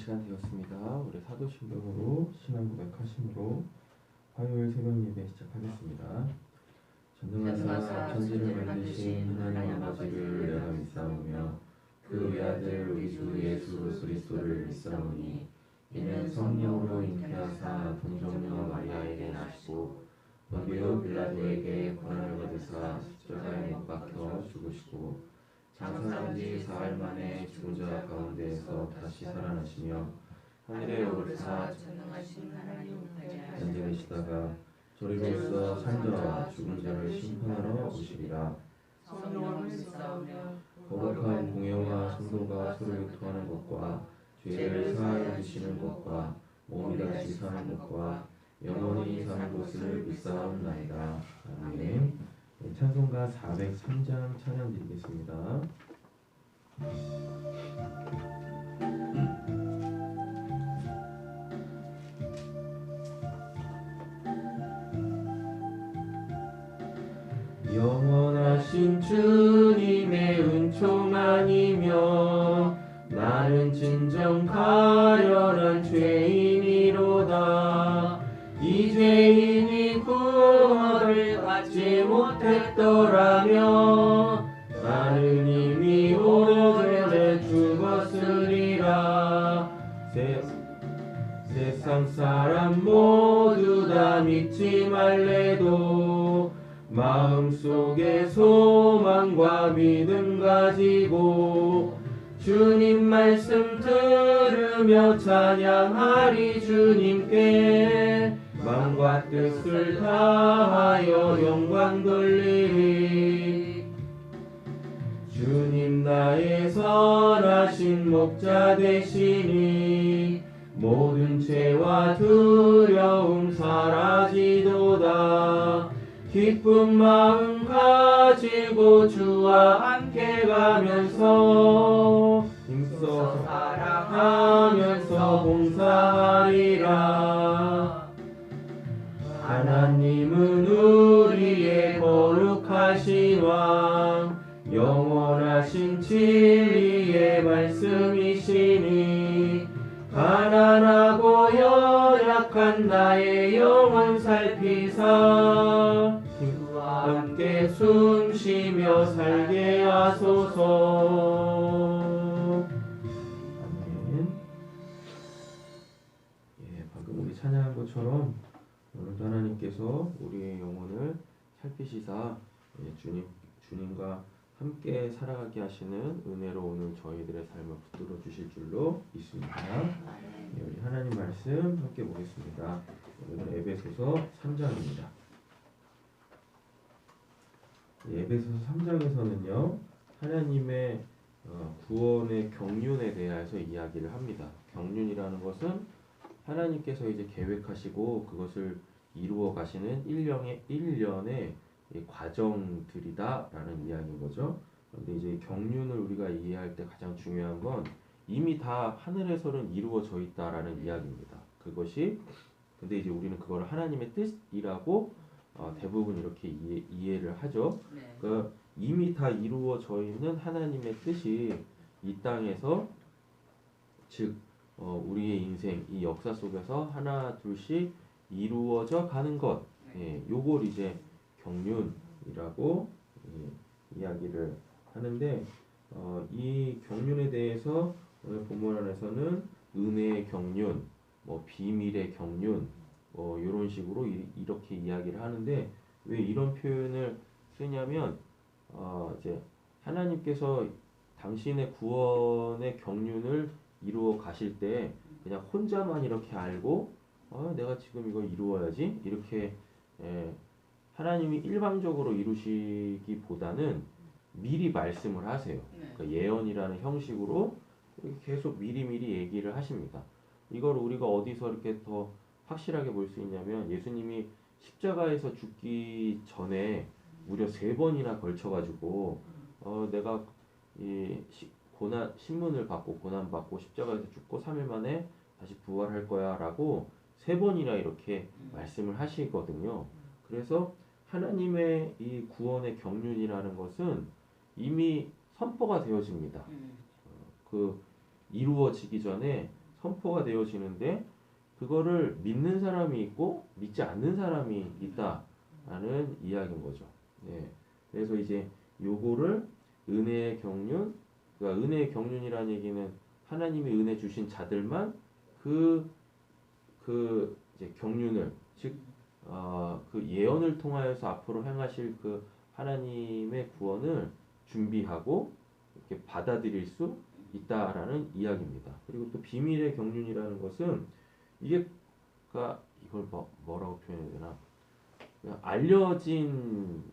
시간 되었습니다. 우리 사도신경으로 신앙 고백하심으로 화요일 새벽 예배 시작하겠습니다. 전능하사 천지를 만드신 하나님 아버지를 내가 믿사오며 그 외아들 우리 주 예수 그리스도를 믿사오니 이는 성령으로 잉태하사 동정녀 마리아에게 나시고 본디오 빌라도에게 고난을 받으사 십자가에 못 박혀 죽으시고 장사한 지 사흘 만에 죽은 자 가운데에서 다시 살아나시며 하늘에 오르사 전능하신 하나님 현재 계시다가 저리로서 산자와 죽은 자를 심판하러 오시리라. 성령을 믿사오며 거룩한 공예와 성도가 서로 교통하는 것과 죄를 사하여 주시는 것과 몸이 다시 사는 것과 영원히 사는 것을 믿사옵나이다. 아멘. 찬송가 403장 찬양 드리겠습니다. 영원하신 주님의 은총아니며 나는 진정 가련한 죄인이로다. 이 죄인이 구원을 받지 못했더라면 나는 이미 오래전에 죽었으리라. 세상 사람 모두 다 믿지 말래도 마음속에 소망과 믿음 가지고 주님 말씀 들으며 찬양하리. 주님께 마음과 뜻을 다하여 영광 돌리리. 주님 나의 선하신 목자 되시니 모든 죄와 두려움 사라지도다. 기쁜 마음 가지고 주와 함께 가면서 힘써 사랑하면서 봉사하리라. 하나님은 우리의 거룩하신 왕 영원하신 진리의 말씀이시니 가난하고 연약한 나의 영혼 살피사 주와 함께 숨쉬며 살게 하소서. 아멘. 방금 우리 찬양한 것처럼 오늘도 하나님께서 우리의 영혼을 살피시사 주님과 함께 살아가게 하시는 은혜로 오늘 저희들의 삶을 붙들어 주실 줄로 믿습니다. 우리 하나님 말씀 함께 보겠습니다. 오늘은 에베소서 3장입니다. 에베소서 3장에서는요 하나님의 구원의 경륜에 대해서 이야기를 합니다. 경륜이라는 것은 하나님께서 이제 계획하시고 그것을 이루어 가시는 일련의 과정들이다라는 이야기인 거죠. 근데 이제 경륜을 우리가 이해할 때 가장 중요한 건 이미 다 하늘에서는 이루어져 있다라는 이야기입니다. 그것이 근데 이제 우리는 그걸 하나님의 뜻이라고 대부분 이렇게 이해를 하죠. 그러니까 이미 다 이루어져 있는 하나님의 뜻이 이 땅에서 즉 우리의 인생 이 역사 속에서 하나 둘씩 이루어져 가는 것, 요걸 이제 경륜이라고 이야기를 하는데 이 경륜에 대해서 오늘 본문 안에서는 은혜의 경륜, 비밀의 경륜, 이런 식으로 이렇게 이야기를 하는데 왜 이런 표현을 쓰냐면 이제 하나님께서 당신의 구원의 경륜을 이루어 가실 때 그냥 혼자만 이렇게 알고 내가 지금 이걸 이루어야지 이렇게 하나님이 일방적으로 이루시기보다는 미리 말씀을 하세요. 그러니까 예언이라는 형식으로 이렇게 계속 미리미리 얘기를 하십니다. 이걸 우리가 어디서 이렇게 더 확실하게 볼 수 있냐면 예수님이 십자가에서 죽기 전에 무려 3번이나 걸쳐가지고 내가 이 신문을 받고 고난받고 십자가에서 죽고 3일 만에 다시 부활할 거야 라고 3번이나 이렇게 말씀을 하시거든요. 그래서 하나님의 이 구원의 경륜이라는 것은 이미 선포가 되어집니다. 그 이루어지기 전에 선포가 되어지는데 그거를 믿는 사람이 있고 믿지 않는 사람이 있다라는 이야기인 거죠. 예. 그래서 이제 요거를 은혜의 경륜, 그러니까 은혜의 경륜이라는 얘기는 하나님이 은혜 주신 자들만 그 이제 경륜을 즉 그 예언을 통하여서 앞으로 행하실 그 하나님의 구원을 준비하고 이렇게 받아들일 수 있다라는 이야기입니다. 그리고 또 비밀의 경륜이라는 것은 이게 그러니까 이걸 뭐라고 표현해야 되나? 그냥 알려진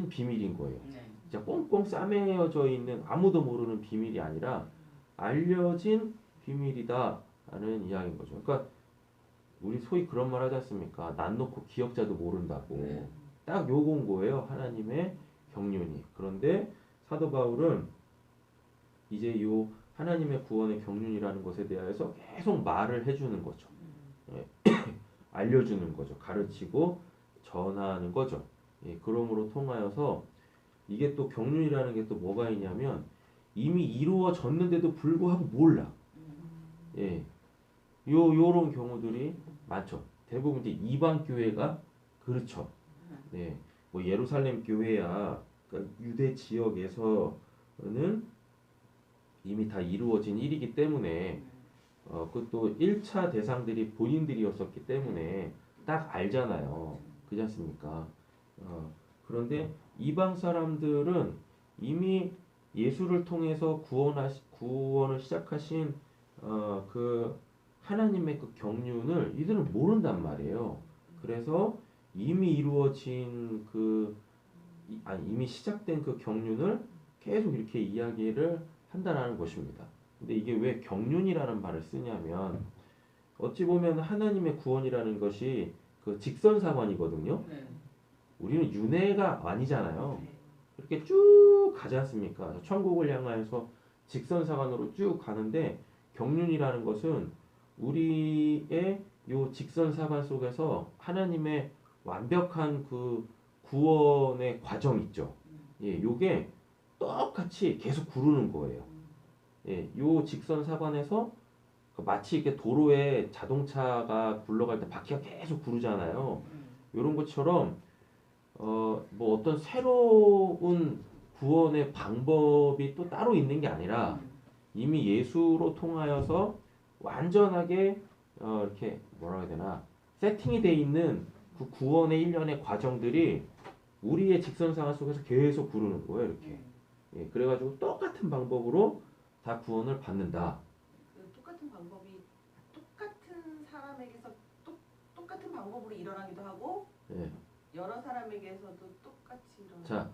비밀인 거예요. 네. 진짜 꽁꽁 싸매여져 있는 아무도 모르는 비밀이 아니라 알려진 비밀이다라는 이야기인 거죠. 그러니까 우리 소위 그런 말 하지 않습니까? 난 놓고 기억자도 모른다고. 네. 딱 요건 거예요. 하나님의 경륜이. 그런데 사도 바울은 이제 요 하나님의 구원의 경륜이라는 것에 대해서 계속 말을 해주는 거죠. 예. 알려주는 거죠. 가르치고 전하는 거죠. 예. 그러므로 통하여서 이게 또 경륜이라는 게 또 뭐가 있냐면 이미 이루어졌는데도 불구하고 몰라. 예. 요런 경우들이 많죠. 대부분 이제 이방 교회가 그렇죠. 네. 뭐 예루살렘 교회야 그러니까 유대 지역에서는 이미 다 이루어진 일이기 때문에 그것도 1차 대상들이 본인들이었었기 때문에 딱 알잖아요. 그렇지 않습니까? 그런데 이방 사람들은 이미 예수를 통해서 구원을 시작하신 그 하나님의 그 경륜을 이들은 모른단 말이에요. 그래서 이미 이루어진 이미 시작된 그 경륜을 계속 이렇게 이야기를 한다라는 것입니다. 근데 이게 왜 경륜이라는 말을 쓰냐면 어찌 보면 하나님의 구원이라는 것이 그 직선사관이거든요. 네. 우리는 윤회가 아니잖아요. 이렇게 쭉 가지 않습니까? 천국을 향하여서 직선사관으로 쭉 가는데 경륜이라는 것은 우리의 요 직선사관 속에서 하나님의 완벽한 그 구원의 과정 있죠. 예, 요게 똑같이 계속 구르는 거예요. 예, 요 직선사관에서 마치 이렇게 도로에 자동차가 굴러갈 때 바퀴가 계속 구르잖아요. 요런 것처럼 뭐 어떤 새로운 구원의 방법이 또 따로 있는 게 아니라 이미 예수로 통하여서 완전하게 이렇게 뭐라 해야 되나 세팅이 돼 있는 그 구원의 일련의 과정들이 우리의 직선상황 속에서 계속 구르는 거예요. 이렇게. 예, 그래가지고 똑같은 방법으로 다 구원을 받는다. 그 똑같은 방법이 똑같은 사람에게서 똑같은 방법으로 일어나기도 하고 예. 여러 사람에게서도 똑같이 일어나는. 자,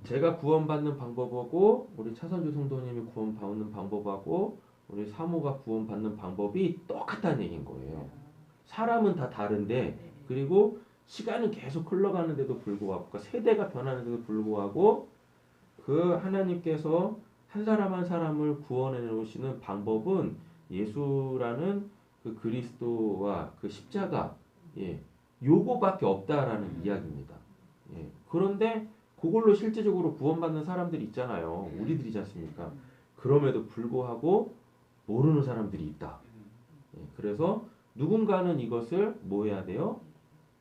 제가 구원받는 방법하고 우리 차선주 성도님이 구원받는 방법하고 우리 사모가 구원받는 방법이 똑같다는 얘기인 거예요. 사람은 다 다른데 그리고 시간은 계속 흘러가는데도 불구하고 그러니까 세대가 변하는데도 불구하고 그 하나님께서 한 사람 한 사람을 구원해 놓으시는 방법은 예수라는 그 그리스도와 그 십자가 예, 요거밖에 없다라는 이야기입니다. 예, 그런데 그걸로 실제적으로 구원받는 사람들이 있잖아요. 우리들이지 않습니까? 그럼에도 불구하고 모르는 사람들이 있다. 예, 그래서 누군가는 이것을 뭐 해야 돼요?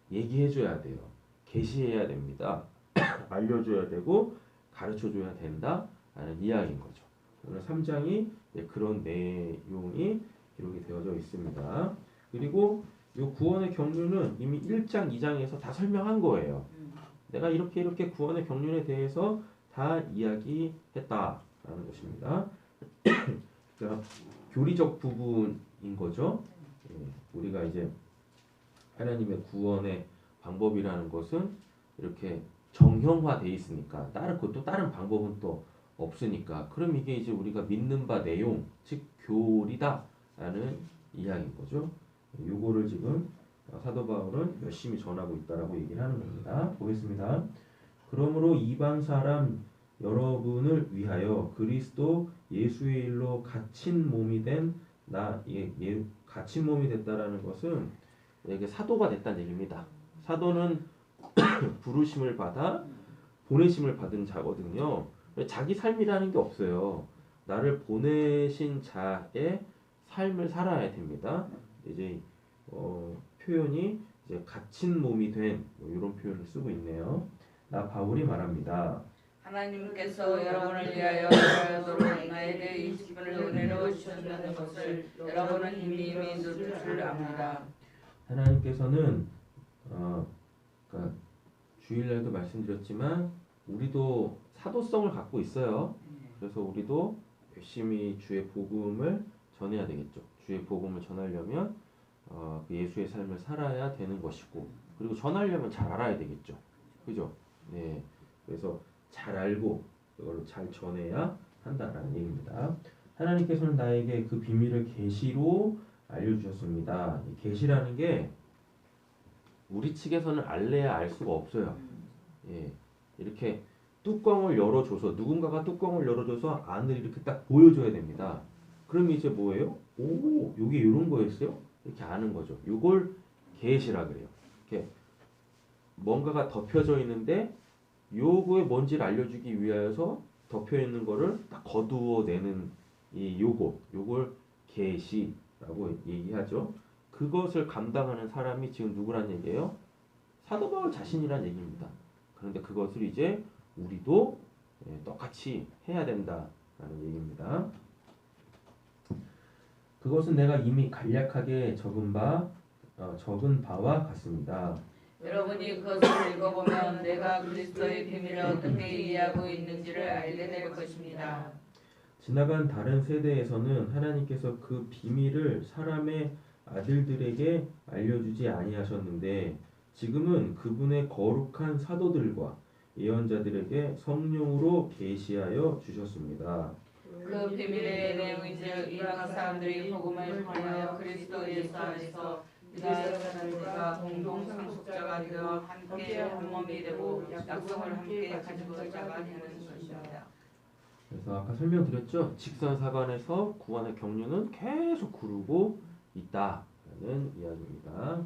얘기해줘야 돼요. 계시해야 됩니다. 알려줘야 되고 가르쳐줘야 된다라는 이야기인 거죠. 오늘 3장이 그런 내용이 기록이 되어져 있습니다. 그리고 이 구원의 경륜은 이미 1장, 2장에서 다 설명한 거예요. 내가 이렇게 구원의 경륜에 대해서 다 이야기했다라는 것입니다. 그러니까 교리적 부분인 거죠. 우리가 이제 하나님의 구원의 방법이라는 것은 이렇게 정형화돼 있으니까 다른 방법은 또 없으니까 그럼 이게 이제 우리가 믿는 바 내용 즉 교리다라는 이야기인 거죠. 요거를 지금 사도 바울은 열심히 전하고 있다라고 얘기를 하는 겁니다. 보겠습니다. 그러므로 이방 사람 여러분을 위하여 그리스도 예수의 일로 갇힌 몸이 된 갇힌 몸이 됐다라는 것은 이게 사도가 됐다는 얘기입니다. 사도는 부르심을 받아 보내심을 받은 자거든요. 자기 삶이라는 게 없어요. 나를 보내신 자의 삶을 살아야 됩니다. 이제 표현이 이제 갇힌 몸이 된뭐 이런 표현을 쓰고 있네요. 나 바울이 말합니다. 하나님께서 여러분을 위하여 살도록 나에게 이 직분을 은혜로 주셨다는 것을 여러분은 이미 믿을 줄 압니다. 하나님께서는 그러니까 주일날도 말씀드렸지만 우리도 사도성을 갖고 있어요. 그래서 우리도 열심히 주의 복음을 전해야 되겠죠. 주의 복음을 전하려면 그 예수의 삶을 살아야 되는 것이고, 그리고 전하려면 잘 알아야 되겠죠. 그죠? 네. 그래서 잘 알고 그걸 잘 전해야 한다라는 얘기입니다. 하나님께서는 나에게 그 비밀을 계시로 알려주셨습니다. 이 계시라는 게 우리 측에서는 알래야 알 수가 없어요. 예. 이렇게 뚜껑을 열어줘서 누군가가 뚜껑을 열어줘서 안을 이렇게 딱 보여줘야 됩니다. 그럼 이제 뭐예요? 오, 여기 이런 거였어요? 이렇게 아는 거죠. 이걸 계시라 그래요. 이렇게 뭔가가 덮여져 있는데 요거의 뭔지를 알려주기 위하여서 덮여 있는 거를 딱 거두어내는 이 요걸 계시라고 얘기하죠. 그것을 감당하는 사람이 지금 누구란 얘기예요? 사도 바울 자신이란 얘기입니다. 그런데 그것을 이제 우리도 똑같이 해야 된다라는 얘기입니다. 그것은 내가 이미 간략하게 적은 바와 같습니다. 여러분이 그것을 읽어보면 내가 그리스도의 비밀을 어떻게 이해하고 있는지를 알게 될 것입니다. 지나간 다른 세대에서는 하나님께서 그 비밀을 사람의 아들들에게 알려주지 아니하셨는데 지금은 그분의 거룩한 사도들과 예언자들에게 성령으로 계시하여 주셨습니다. 그 비밀의 내용인즉 이방 사람들이 복음을 통하여 그리스도 예수 안에서 이스라엘과 공동 상속자가 되어 함께 한 몸이 되고 약속을 함께 가진 자가 되는 것입니다. 그래서 아까 설명드렸죠. 직선사관에서 구원의 경륜은 계속 구르고 있다라는 이야기입니다.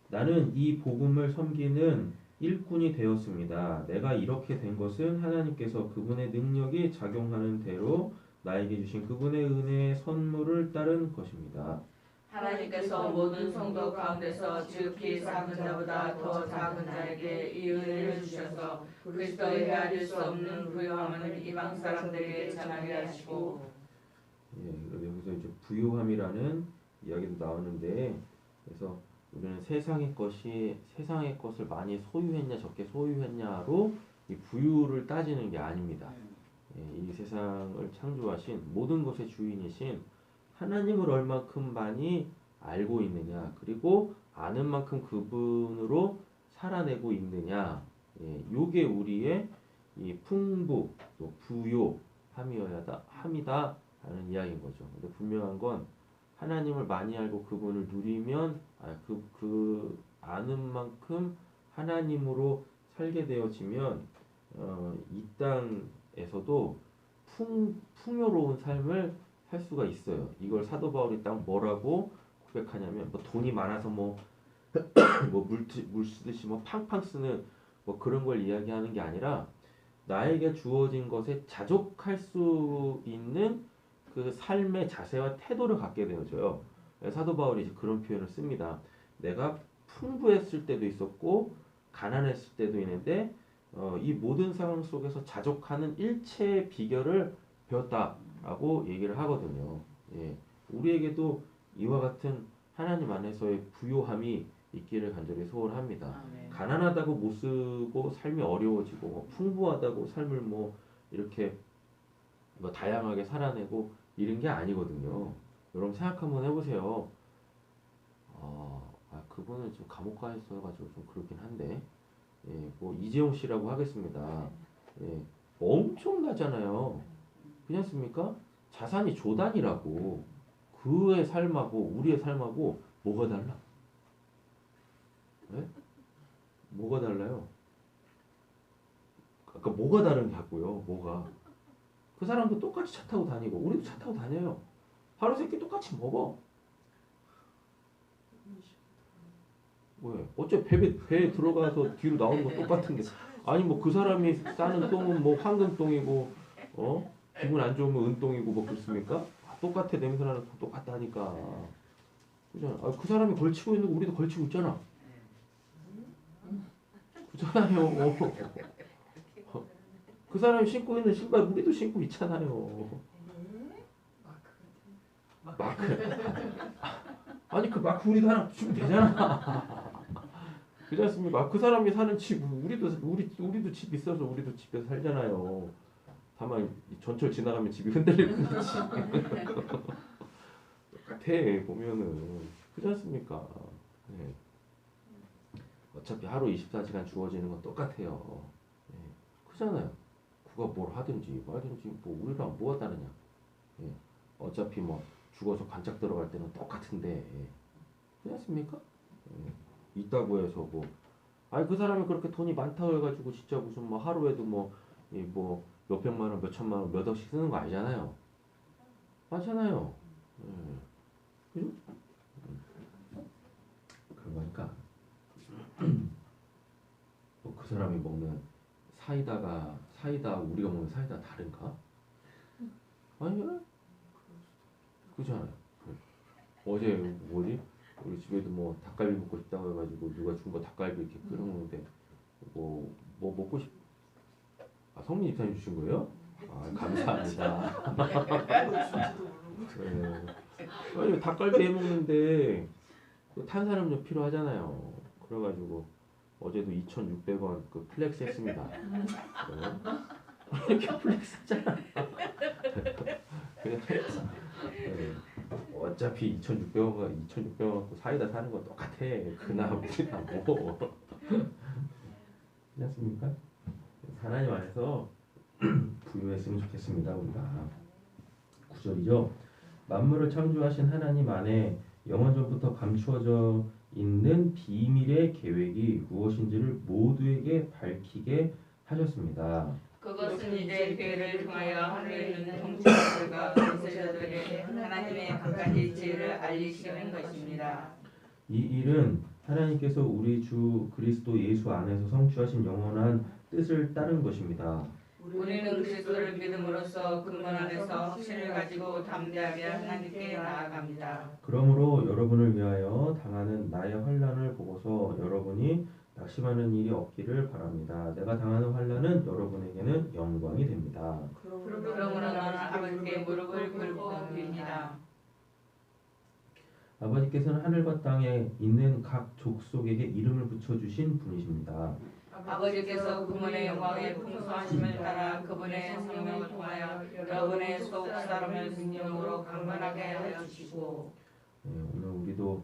나는 이 복음을 섬기는 일꾼이 되었습니다. 내가 이렇게 된 것은 하나님께서 그분의 능력이 작용하는 대로 나에게 주신 그분의 은혜의 선물을 따른 것입니다. 하나님께서 모든 성도 가운데서 지극히 작은 자보다 더 작은 자에게 이 은혜를 주셔서 그리스도의 헤아릴 수 없는 부요함을 이방 사람들에게 전하게 하시고. 여기서 이제 부요함이라는 이야기도 나오는데, 그래서 우리는 세상의 것을 많이 소유했냐 적게 소유했냐로 이 부유를 따지는 게 아닙니다. 이 세상을 창조하신 모든 것의 주인이신 하나님을 얼만큼 많이 알고 있느냐, 그리고 아는 만큼 그분으로 살아내고 있느냐, 요게 우리의 이 풍부 또 부요함이다 라는 이야기인 거죠. 근데 분명한 건 하나님을 많이 알고 그분을 누리면 그 아는 만큼 하나님으로 살게 되어지면 이 땅에서도 풍요로운 삶을 살 수가 있어요. 이걸 사도 바울이 딱 뭐라고 고백하냐면 뭐 돈이 많아서 뭐 물 쓰듯이 뭐 팡팡 쓰는 뭐 그런 걸 이야기하는 게 아니라 나에게 주어진 것에 자족할 수 있는 그 삶의 자세와 태도를 갖게 되어져요. 사도 바울이 이제 그런 표현을 씁니다. 내가 풍부했을 때도 있었고 가난했을 때도 있는데 이 모든 상황 속에서 자족하는 일체의 비결을 배웠다라고 얘기를 하거든요. 우리에게도 이와 같은 하나님 안에서의 부요함이 있기를 간절히 소원합니다. 가난하다고 못 쓰고 삶이 어려워지고 뭐 풍부하다고 삶을 뭐 이렇게 뭐 다양하게 살아내고 이런 게 아니거든요. 여러분 생각 한번 해보세요. 그분은 좀 감옥 가 있어가지고 좀 그렇긴 한데, 뭐 이재용 씨라고 하겠습니다. 엄청나잖아요. 그렇지 않습니까? 자산이 조단이라고. 그의 삶하고 우리의 삶하고 뭐가 달라? 뭐가 달라요? 아까 뭐가 다르냐고요? 뭐가? 그 사람도 똑같이 차 타고 다니고 우리도 차 타고 다녀요. 하루 세끼 똑같이 먹어. 왜? 어째 배에 들어가서 뒤로 나오는 거 똑같은 게. 아니 뭐 그 사람이 싸는 똥은 뭐 황금 똥이고 기분 안 좋으면 은똥이고 뭐 그렇습니까? 똑같아. 냄새나는 거 똑같다니까. 그잖아. 그 사람이 걸치고 있는 거 우리도 걸치고 있잖아. 그잖아요. 그 사람이 신고 있는 신발 우리도 신고 있잖아요. 마크. 아니 그 마크 우리도 하나 주면 되잖아. 그렇지 않습니까? 그 사람이 사는 집 우리도 집 있어서 우리도 집에서 살잖아요. 다만 전철 지나가면 집이 흔들릴 뿐이지. 똑같아 보면은. 그렇지 않습니까? 네. 어차피 하루 24시간 주어지는 건 똑같아요. 네. 그잖아요. 그가 뭘 하든지 말든지 뭐 우리랑 뭐가 다르냐. 예. 어차피 뭐 죽어서 관짝 들어갈 때는 똑같은데. 예. 그렇지 않습니까? 예. 있다고 해서 뭐 아니 그 사람이 그렇게 돈이 많다고 해가지고 진짜 무슨 뭐 하루에도 뭐 몇백만 원, 몇천만 원, 몇 억씩 쓰는 거 아니잖아요. 맞잖아요. 예. 그죠? 그런 거니까 뭐 그 사람이 먹는 사이다 우리가 먹는 사이다 다른가? 아니 그잖아요. 어제 뭐지? 우리 집에도 뭐 닭갈비 먹고 싶다고 해가지고 누가 준 거 닭갈비 이렇게 끓여 먹는데 뭐 먹고 싶? 성민 입사님 주신 거예요? 감사합니다. 네. 아니 닭갈비 해 먹는데 탄산음료 필요하잖아요. 그래가지고 어제도 2,600원 그 플렉스 했습니다. 이렇게 플렉스 하잖아. 그냥 했어. 네. 어차피 2,600원 갖고 사이다 사는 건 똑같아. 그나 우리나 뭐. 그렇지 않습니까? 하나님 안에서 부유했으면 좋겠습니다. 우리가 9절이죠. 만물을 창조하신 하나님 안에 영원전부터 감추어져 있는 비밀의 계획이 무엇인지를 모두에게 밝히게 하셨습니다. 그것은 이제 교회를 통하여 하늘에 있는 통치자들과 권세자들에게 하나님의 각가지 지혜를 알리시는 것입니다. 이 일은 하나님께서 우리 주 그리스도 예수 안에서 성취하신 영원한 뜻을 따른 것입니다. 우리는 그리스도를 믿음으로써 그분 안에서 확신을 가지고 담대하게 하나님께 나아갑니다. 그러므로 여러분을 위하여 당하는 나의 환난을 보고서 여러분이 낙심하는 일이 없기를 바랍니다. 내가 당하는 환난은 여러분에게는 영광이 됩니다. 그러므로 나는 아버지께 무릎을 꿇고 빕니다. 아버지께서는 하늘과 땅에 있는 각 족속에게 이름을 붙여주신 분이십니다. 아버지께서 그분의 영광의 풍성하심을 따라 그분의 성령을 통하여 여러분의 속 사람을 능력으로 강건하게 하여 주시고 오늘 우리도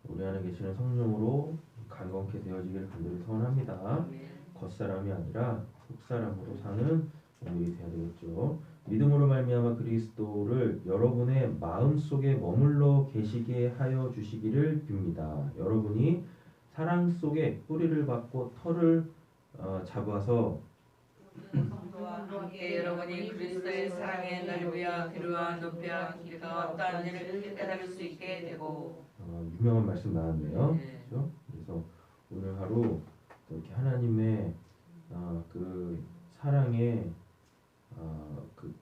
우리 안에 계시는 성령으로 강건케 되어지기를 간절히 소원합니다. 겉사람이 아니라 속사람으로 사는 우리 되어야 되겠죠. 믿음으로 말미암아 그리스도를 여러분의 마음속에 머물러 계시게 하여 주시기를 빕니다. 여러분이 사랑 속에 뿌리를 받고 털을 잡아서 성도와 함께 여러분이 그리스도의 사랑의 넓이와 길이와 높이와 길이가 어떠한 일을 깨달을 수 있게 되고 유명한 말씀 나왔네요. 네. 그렇죠? 그래서 오늘 하루 이렇게 하나님의 그 사랑의 그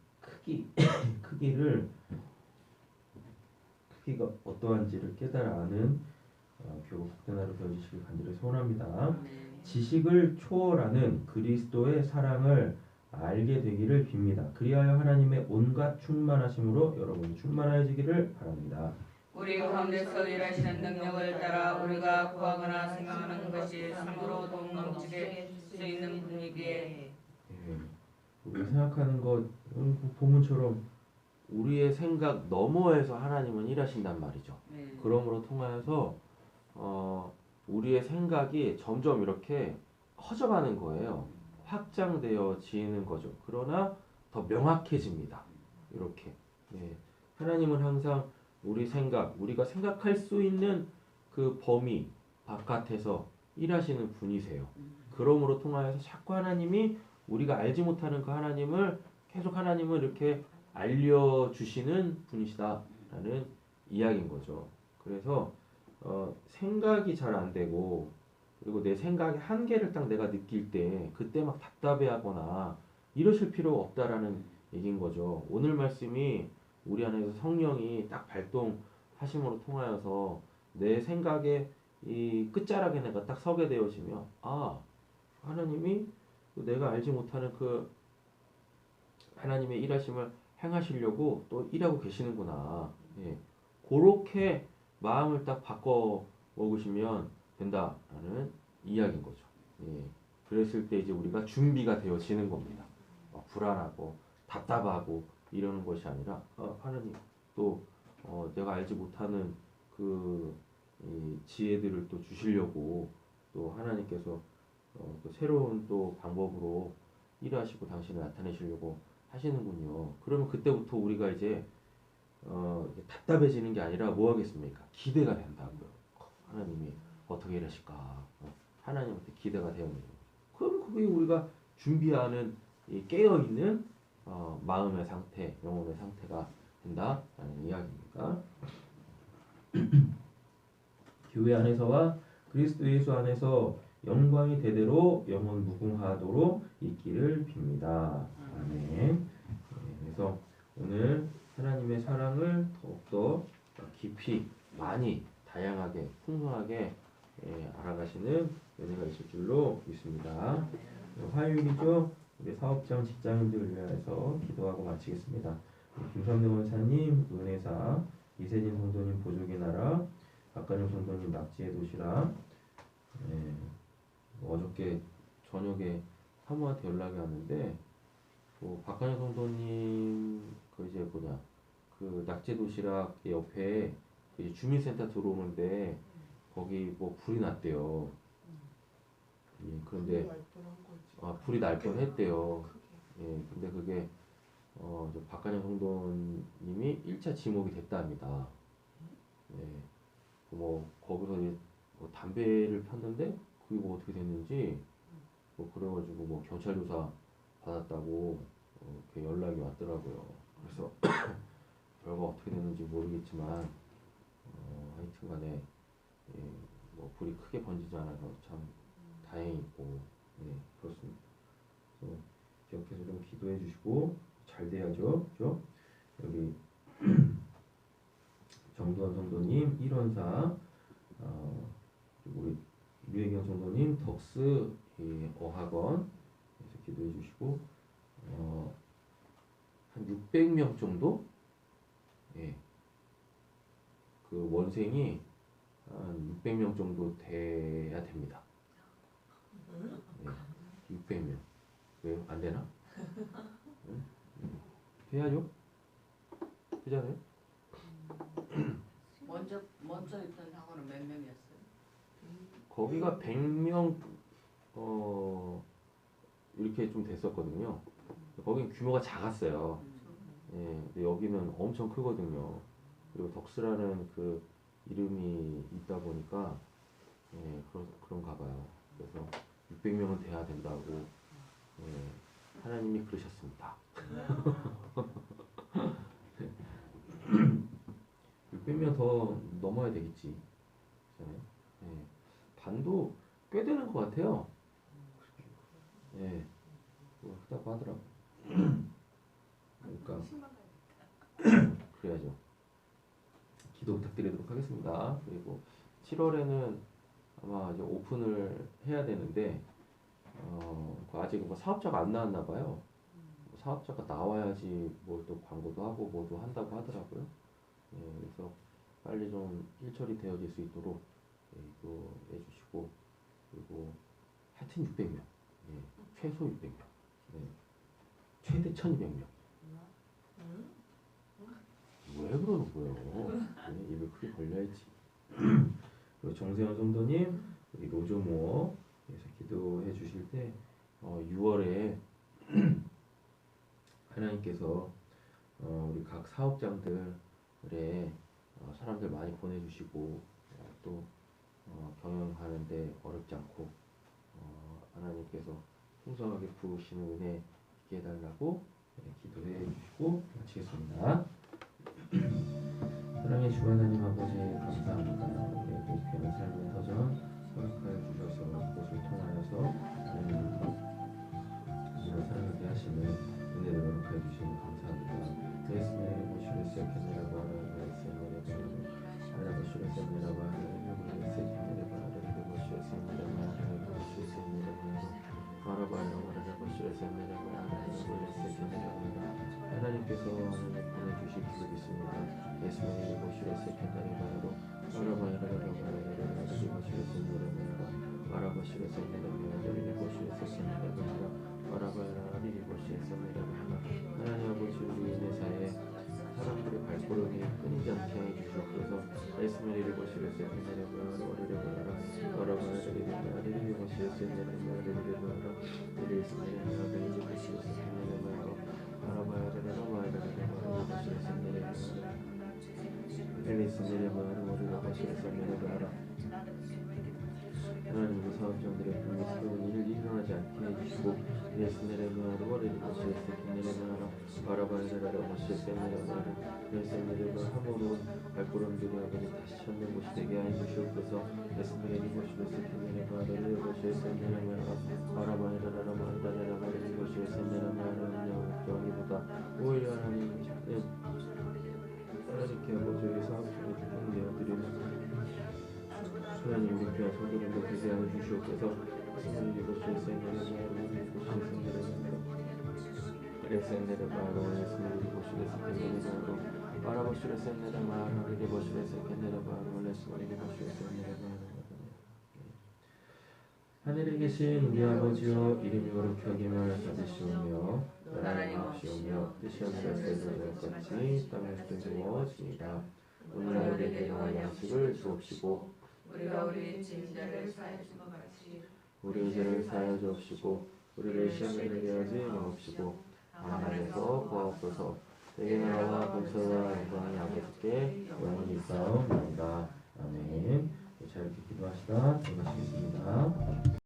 크기가 어떠한지를 깨달아 아는 교우 복된 하루 되어주시길 간절히 소원합니다. 지식을 초월하는 그리스도의 사랑을 알게 되기를 빕니다. 그리하여 하나님의 온갖 충만하심으로 여러분이 충만해지기를 바랍니다. 우리 가운데서 일하시는 능력을 따라 우리가 구하거나 생각하는 것이 참으로 돈 넘치게 수 있는 분이기에 우리가 생각하는 것 본문처럼 우리의 생각 너머에서 하나님은 일하신단 말이죠. 그러므로 통하여서 우리의 생각이 점점 이렇게 커져가는 거예요. 확장되어지는 거죠. 그러나 더 명확해집니다. 이렇게 하나님은 항상 우리 생각, 우리가 생각할 수 있는 그 범위 바깥에서 일하시는 분이세요. 그러므로 통하여서 자꾸 하나님이 우리가 알지 못하는 그 하나님을 계속 하나님을 이렇게 알려주시는 분이시다라는 이야기인 거죠. 그래서 생각이 잘 안 되고 그리고 내 생각의 한계를 딱 내가 느낄 때 그때 막 답답해하거나 이러실 필요 없다라는 얘기인 거죠. 오늘 말씀이 우리 안에서 성령이 딱 발동하심으로 통하여서 내 생각의 이 끝자락에 내가 딱 서게 되어지면 아 하나님이 내가 알지 못하는 그 하나님의 일하심을 행하시려고 또 일하고 계시는구나. 예. 그렇게 마음을 딱 바꿔 먹으시면 된다라는 이야기인 거죠. 예. 그랬을 때 이제 우리가 준비가 되어지는 겁니다. 불안하고 답답하고 이러는 것이 아니라 하나님 또 내가 알지 못하는 이 지혜들을 또 주시려고 또 하나님께서 또 새로운 또 방법으로 일하시고 당신을 나타내시려고 하시는군요. 그러면 그때부터 우리가 이제 답답해지는 게 아니라 뭐 하겠습니까? 기대가 된다고요. 하나님이 어떻게 일하실까? 하나님한테 기대가 되어지는 거죠. 그럼 그게 우리가 준비하는 이 깨어있는 마음의 상태, 영혼의 상태가 된다라는 이야기입니다. 교회 안에서와 그리스도 예수 안에서 영광이 대대로 영원 무궁하도록 있기를 빕니다. 아멘. 네, 그래서 오늘 하나님의 사랑을 더욱더 깊이, 많이, 다양하게, 풍성하게 알아가시는 은혜가 있을 줄로 믿습니다. 화요일이죠. 우리 사업장 직장인들을 위해서 기도하고 마치겠습니다. 김선대 원사님 은혜사, 이세진 성도님 보조개 나라, 박관영 성도님 낙지의 도시락. 어저께 저녁에 사모한테 연락이 왔는데 박관영 성도님 그 낙지 도시락 옆에 그 주민센터 들어오는데 거기 뭐 불이 났대요. 예, 그런데 불이 날 뻔했대요. 예, 근데 그게 박관영 성도님이 1차 지목이 됐답니다. 예, 거기서 이제 담배를 폈는데 그게 어떻게 됐는지 그래가지고 경찰 조사 받았다고 이렇게 연락이 왔더라고요. 그래서 결과 어떻게 됐는지 모르겠지만 하여튼간에 불이 크게 번지지 않아서 참 다행이고 그렇습니다. 그래서 기억해서 좀 기도해 주시고 잘 돼야죠, 그죠? 여기 정두환 성도님 1원사, 우리 류혜경 성도님 덕스 어학원 그래서 기도해 주시고 한 600명 정도 그 원생이 한 600명 정도 돼야 됩니다. 600명. 왜요? 안 되나? 해야죠. 되잖아요. 먼저 있던 학원은 몇 명이었어요? 거기가 100명 이렇게 좀 됐었거든요. 거긴 규모가 작았어요. 근데 여기는 엄청 크거든요. 그리고 덕스라는 그 이름이 있다 보니까 그런가 봐요. 그래서 600명은 돼야 된다고 하나님이 그러셨습니다. 600명 더 넘어야 되겠지. 반도 꽤 되는 것 같아요. 크다고 하더라고. 그러니까 그래야죠. 기도 부탁드리도록 하겠습니다. 그리고 7월에는 아마 이제 오픈을 해야 되는데 아직 사업자가 안 나왔나 봐요. 사업자가 나와야지 뭘 또 광고도 하고 뭐도 한다고 하더라고요. 그래서 빨리 좀 일처리 되어질 수 있도록 기도해 주시고, 그리고 하여튼 600명, 최소 600명, 최대 1200명. 왜 그러는 거예요? 입을 크게 벌려야지. 그리고 정세현 성도님, 우리 로조모어 그래서 기도해 주실 때 6월에 하나님께서 우리 각 사업장들에 사람들 많이 보내주시고 또 경영하는데 어렵지 않고 하나님께서 풍성하게 부으시는 은혜 있게 해달라고 기도해 주시고 마치겠습니다. 사랑의 주 하나님 아버지 감사합니다. 우리의 귀한 삶의 터전 허락하여 주셔서 그것을 통하여서 하나님 이런 사람에게 하시는 은혜를 허락하여 주시니 감사합니다. 하나님께서 보내주실 줄 믿습니다. 예수님의 보시오 세컨다리 바로 하나님 아버지 우리의 내사에 사람들의 발걸음이 끊이지 않게 해주시옵소서. 예수님의 보시오 세컨다리 바로 우리를 보라 어라바야리리 보시오 세컨다리 바로 우리를 보시오 세컨다리 바로 하나님 우리 사업장들의 불미스러운 일을 일어나지 않게 해주시고 예수님의 머리를 보시오 세컨다리 바라바야라라 보시오 세컨다리 예수님의 함으로 발걸음들이 아버지 다시 찾는 곳이 되게 해주시옵소서. 예수님의 보시오 세컨다리 바라를 보시오 세컨다리 바라바야라라 마르다라라 보시오 세컨다리 여기보다 오히려 하나님께 아버지의 사업중에 부탁되어드리는 하나님 우리 귀한 성도들도 되게 하여 주시옵소서. 하나님 이곳을 세뇌를 레센데르 바로 예수님을 이곳을 세뇌를 바로 바라보시를 세뇌를 바로 이곳을 세뇌를 바로 레스모리 이곳을 세뇌를 바로 하늘에 계신 우리 아버지여 이름이 거룩히 여김을 받으시오며 나라의 마옵시오며 뜻이 하늘에서 같이 땅에서도 이루어지이다. 오늘 우리에게 영원한 양식을 주옵시고 우리가 우리 죄인들을 사하여 준 것 같이 우리의 죄를 사하여 주옵시고 우리를 시험에 들게 하지 마옵시고 하나님께서 구하옵소서. 내게 나라와 권세와 영광이 아버지께 영원히 있사옵나이다. 아멘. 잘 이렇게 기도하시다 들어가시겠습니다.